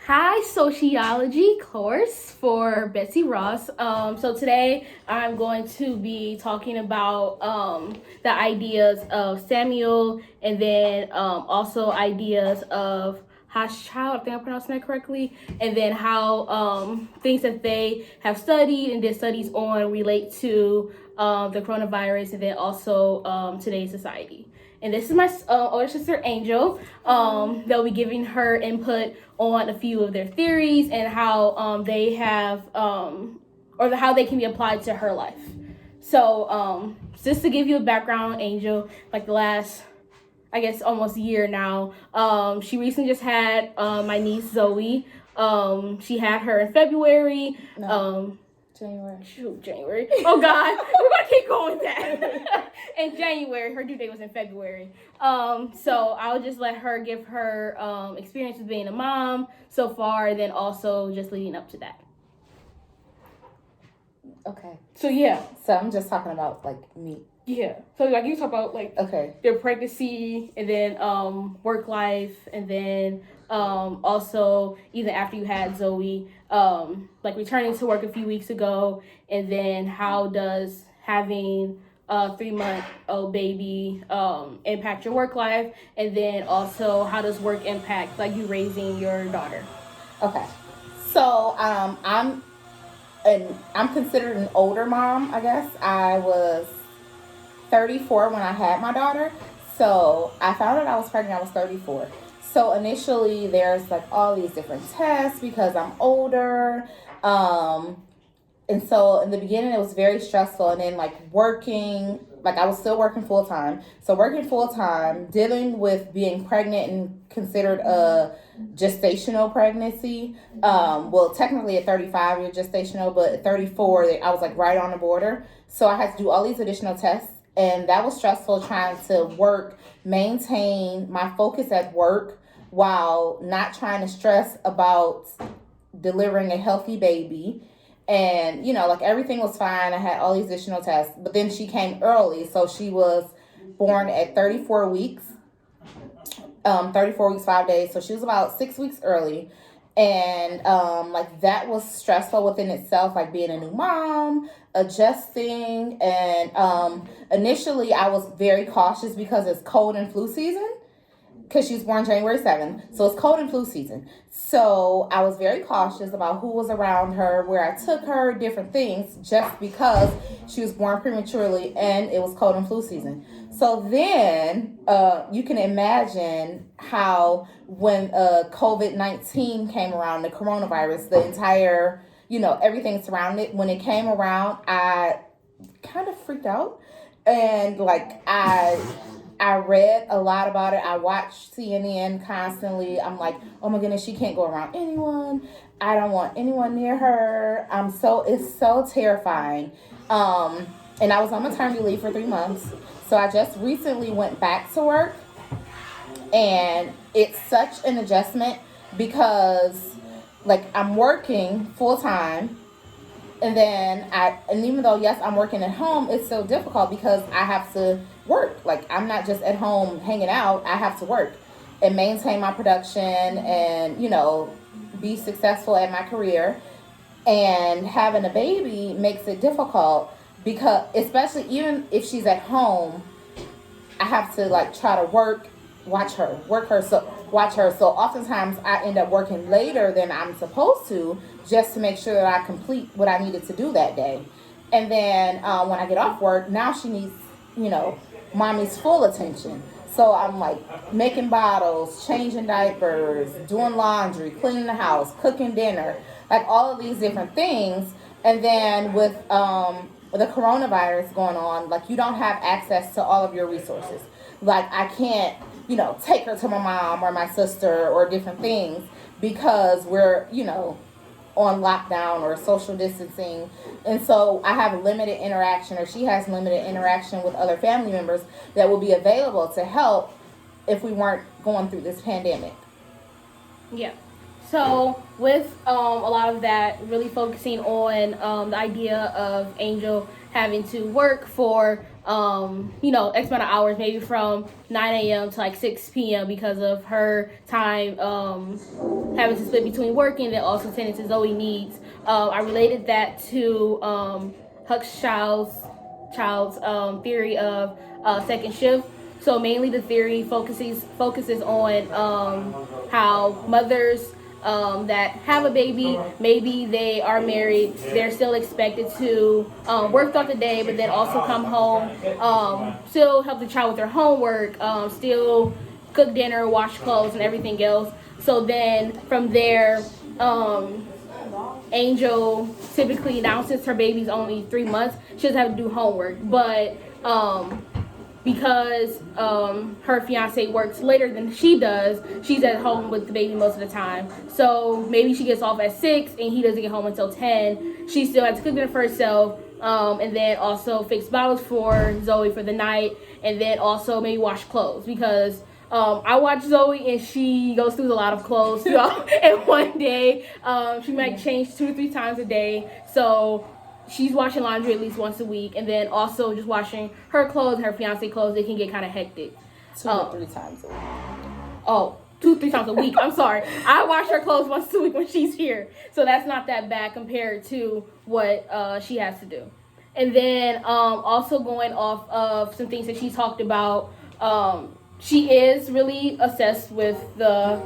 Hi, sociology course for Betsy Ross. So today I'm going to be talking about the ideas of Samuel and then also ideas of Hochschild, I think I'm pronouncing that correctly, and then how things that they have studied and did studies on relate to the coronavirus and then also today's society. And this is my older sister, Angel. They'll be giving her input on a few of their theories and how they have, or how they can be applied to her life. So just to give you a background on Angel, like the last, I guess, almost year now, she recently just had my niece, Zoe. She had her in February. January. Oh, God. We're going to keep going with that. In January. Her due date was in February. So I'll just let her give her experience with being a mom so far, and then also just leading up to that. Okay. So, yeah. So I'm just talking about, me. Yeah. So, you talk about, okay, their pregnancy, and then work life, and then also even after you had Zoe, returning to work a few weeks ago, and then how does having a 3-month-old baby impact your work life, and then also how does work impact you raising your daughter? Okay. So I'm considered an older mom, I guess. I was 34 when I had my daughter. So I found out I was pregnant, I was 34. So initially there's all these different tests because I'm older. And so in the beginning it was very stressful, and then working, I was still working full time. So working full time, dealing with being pregnant and considered a gestational pregnancy. Well, technically at 35 you're gestational, but at 34 I was right on the border. So I had to do all these additional tests. And that was stressful, trying to maintain my focus at work while not trying to stress about delivering a healthy baby. And, everything was fine. I had all these additional tests. But then she came early. So she was born at 34 weeks. 34 weeks, 5 days. So she was about 6 weeks early. And that was stressful within itself, being a new mom, adjusting. And initially I was very cautious because it's cold and flu season, because she was born January 7th. So it's cold and flu season. So I was very cautious about who was around her, where I took her, different things, just because she was born prematurely and it was cold and flu season. So then you can imagine how when COVID-19 came around, the coronavirus, the entire, everything surrounding it, when it came around, I kind of freaked out. And I read a lot about it. I watched CNN constantly. I'm like, oh my goodness, she can't go around anyone. I don't want anyone near her. It's so terrifying. And I was on maternity leave for 3 months. So I just recently went back to work. And it's such an adjustment because I'm working full time. And then even though, yes, I'm working at home, it's so difficult because I have to work. I'm not just at home hanging out. I have to work and maintain my production and, be successful at my career. And having a baby makes it difficult because, especially even if she's at home, I have to try to watch her. So oftentimes I end up working later than I'm supposed to, just to make sure that I complete what I needed to do that day. And then when I get off work, now she needs, mommy's full attention. So I'm making bottles, changing diapers, doing laundry, cleaning the house, cooking dinner, all of these different things. And then with the coronavirus going on, you don't have access to all of your resources. I can't, take her to my mom or my sister or different things because we're, on lockdown or social distancing. And so I have limited interaction, or she has limited interaction with other family members that will be available to help if we weren't going through this pandemic. Yeah. So with a lot of that, really focusing on the idea of Angel having to work for X amount of hours, maybe from 9 a.m. to like 6 p.m. because of her time having to split between working and then also tending to Zoe needs. I related that to Huxchild's theory of second shift. So mainly the theory focuses on how mothers that have a baby, maybe they are married, they're still expected to work throughout the day, but then also come home, still help the child with their homework, still cook dinner, wash clothes, and everything else. So then from there, Angel typically, now since her baby's only 3 months, she doesn't have to do homework, but because her fiance works later than she does, she's at home with the baby most of the time. So maybe she gets off at 6 and he doesn't get home until 10. She still has to cook dinner for herself, and then also fix bottles for Zoe for the night, and then also maybe wash clothes, because I watch Zoe and she goes through a lot of clothes in one day. She might change 2 or 3 times a day. So she's washing laundry at least once a week, and then also just washing her clothes, her fiance clothes. It can get kind of hectic. 2 or 3 times a week. Oh, 2 or 3 times a week. I'm sorry. I wash her clothes once a week when she's here, so that's not that bad compared to what she has to do. And then also going off of some things that she talked about. She is really obsessed with the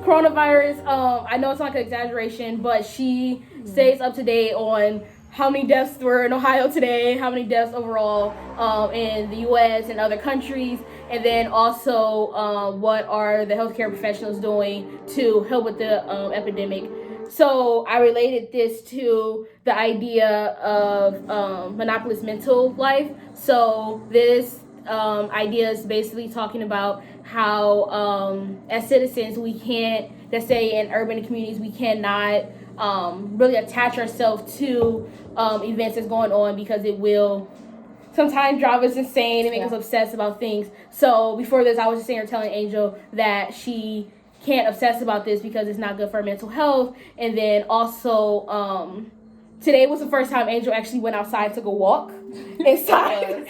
coronavirus. I know it's not like an exaggeration, but she stays up to date on how many deaths were in Ohio today, how many deaths overall in the U.S. and other countries, and then also what are the healthcare professionals doing to help with the epidemic. So I related this to the idea of monopolist mental life. So this idea is basically talking about how as citizens we can't, let's say in urban communities, we cannot really attach ourselves to events that's going on, because it will sometimes drive us insane and make us obsess about things. So before this, I was just telling Angel that she can't obsess about this because it's not good for her mental health. And then also today was the first time Angel actually went outside, took a walk inside.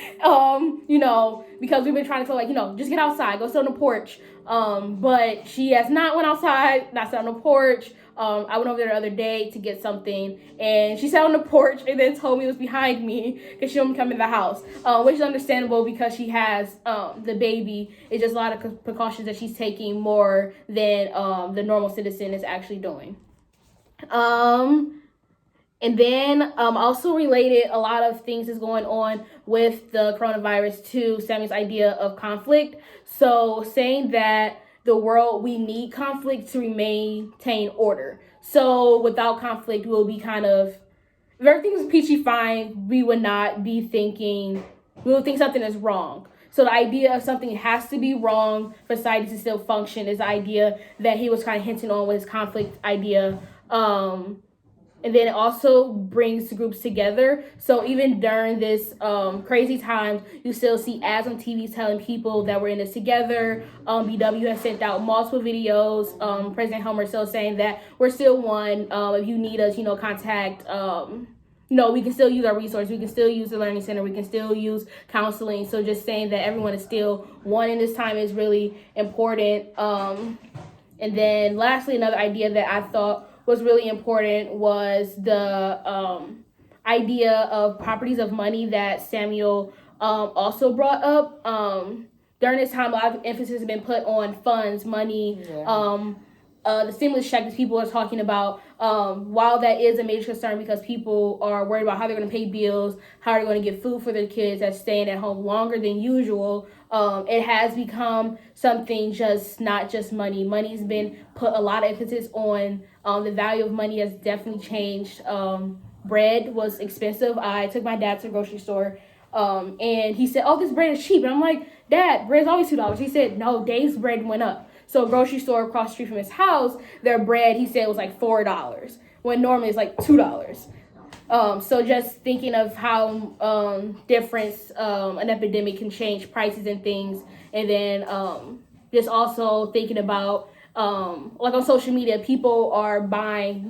Because we've been trying to tell, just get outside, go sit on the porch. But she has not went outside, not sat on the porch. I went over there the other day to get something, and she sat on the porch and then told me it was behind me because she didn't come in the house, which is understandable because she has the baby. It's just a lot of precautions that she's taking more than the normal citizen is actually doing. And then also related a lot of things is going on with the coronavirus to Sammy's idea of conflict. So saying that the world, we need conflict to maintain order. So without conflict, we'll be kind of, if everything is peachy fine, we would think something is wrong. So the idea of something has to be wrong for society to still function is the idea that he was kind of hinting on with his conflict idea. And then it also brings groups together. So even during this crazy times, you still see ads on TV telling people that we're in this together. BW has sent out multiple videos. President Homer still saying that we're still one. If you need us, contact. We can still use our resources. We can still use the Learning Center. We can still use counseling. So just saying that everyone is still one in this time is really important. And then lastly, another idea that I thought was really important was the idea of properties of money that Samuel also brought up. During this time, a lot of emphasis has been put on funds, money, the stimulus check that people are talking about. While that is a major concern because people are worried about how they're going to pay bills, how they're going to get food for their kids that's staying at home longer than usual, it has become something not just money. Money's been put a lot of emphasis on. The value of money has definitely changed. Bread was expensive. I took my dad to the grocery store, and he said, "Oh, this bread is cheap." And I'm like, "Dad, bread's always $2." He said, "No, Dave's bread went up." So a grocery store across the street from his house, their bread, he said, was like $4, when normally it's like $2. So just thinking of how difference an epidemic can change prices and things, and then just also thinking about on social media, people are buying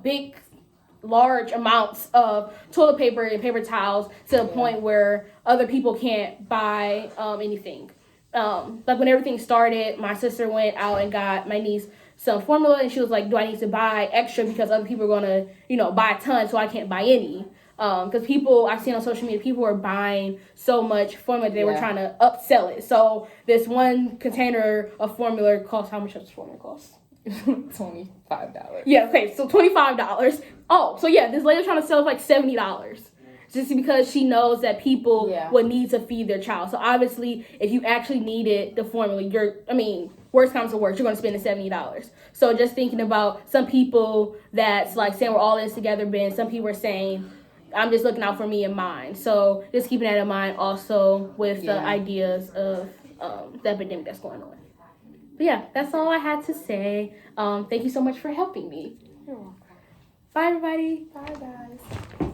big large amounts of toilet paper and paper towels to the point where other people can't buy anything. Like when everything started, my sister went out and got my niece some formula, and she was like, do I need to buy extra because other people are going to, buy a ton, so I can't buy any? Because people, I've seen on social media, people were buying so much formula, they were trying to upsell it. So this one container of formula costs, how much does formula cost? $25. Yeah, okay, so $25. Oh, so yeah, this lady trying to sell it for like $70. Just because she knows that people would need to feed their child. So obviously, if you actually needed the formula, worst comes to worst, you're going to spend the $70. So just thinking about some people that's like saying we're all in this together, Ben. Some people are saying, I'm just looking out for me and mine. So just keeping that in mind also with the ideas of the epidemic that's going on. But yeah, that's all I had to say. Thank you so much for helping me. You're welcome. Bye, everybody. Bye, guys.